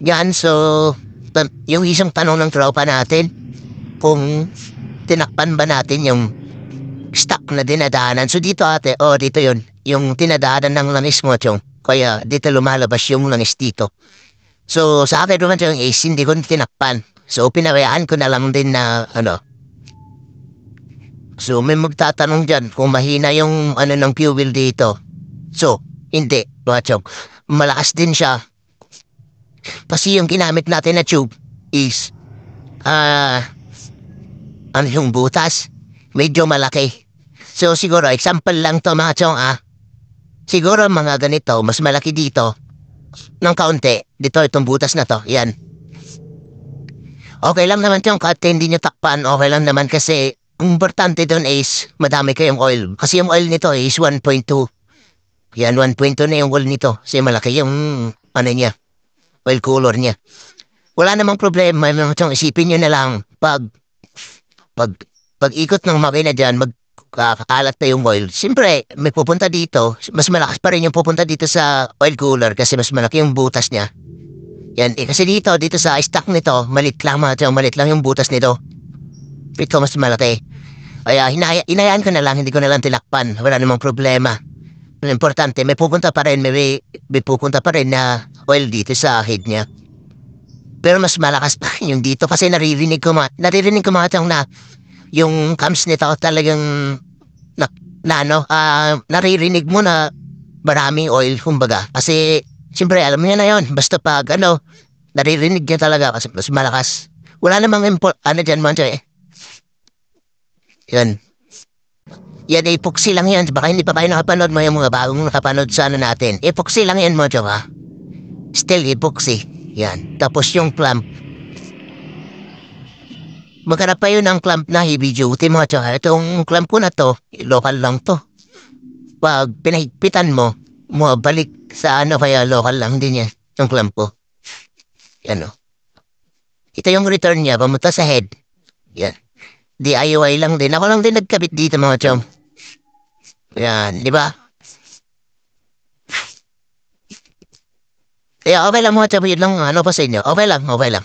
Yan, so, yung isang tanong ng tropa natin, kung tinakpan ba natin yung stock na dinadaanan. So dito ate, dito yun, yung tinadaanan ng langis mo, chong. Kaya dito lumalabas yung langis dito. So sa akin naman yung ace, hindi ko tinakpan. So pinawayaan ko na lang din na, so may magtatanong dyan kung mahina yung ng fuel dito. So, hindi, mga chong. Malakas din siya. Kasi yung ginamit natin na tube is, yung butas, medyo malaki. So siguro, example lang to mga chong siguro mga ganito, mas malaki dito, ng kaunti, dito itong butas na to, yan. Okay lang naman yung kahit hindi nyo takpan, okay lang naman kasi, ang importante doon is, madami kayong oil. Kasi yung oil nito is 1.2. Yan, 1.2 na yung oil nito. Kasi malaki yung, niya, oil cooler niya. Wala namang problema, mga chong, isipin nyo na lang, pag, pag ikot ng makina dyan, magkakalat na yung oil. Siyempre, may pupunta dito, mas malakas pa rin yung pupunta dito sa oil cooler kasi mas malaki yung butas niya. Yan, kasi dito sa stock nito, malit lang yung butas nito. Ito mas malaki. Kaya hinayaan ko na lang, hindi ko na lang tinakpan. Wala namang problema. Ang importante, may pupunta pa rin, may pupunta pa rin na oil dito sa head niya. Pero mas malakas pa yung dito kasi naririnig ko mga na yung cams nito talagang naririnig mo na maraming oil kumbaga. Kasi siyempre alam mo na yon basta pag naririnig niya talaga kasi mas malakas. Wala namang dyan man siya eh. Yan. Yan epoxy lang yan. Baka hindi pa kayo nakapanood mo yung mga bagong nakapanood sa natin. Epoxy lang yan mo ha. Still epoxy. Yan. Tapos yung clamp. Maghanap pa yun ng clamp na heavy duty mo. Tsaka itong clamp ko na to, local lang to. Pag pinahigpitan mo, balik sa kaya local lang din yan. Yung clamp ko. Yan o. Ito yung return niya, pamunta sa head. Yan. DIY lang din. Ako lang din nagkabit dito mga chong. Yan, di ba? Okay lang mga chong. Yun lang, pa sa inyo. Okay lang.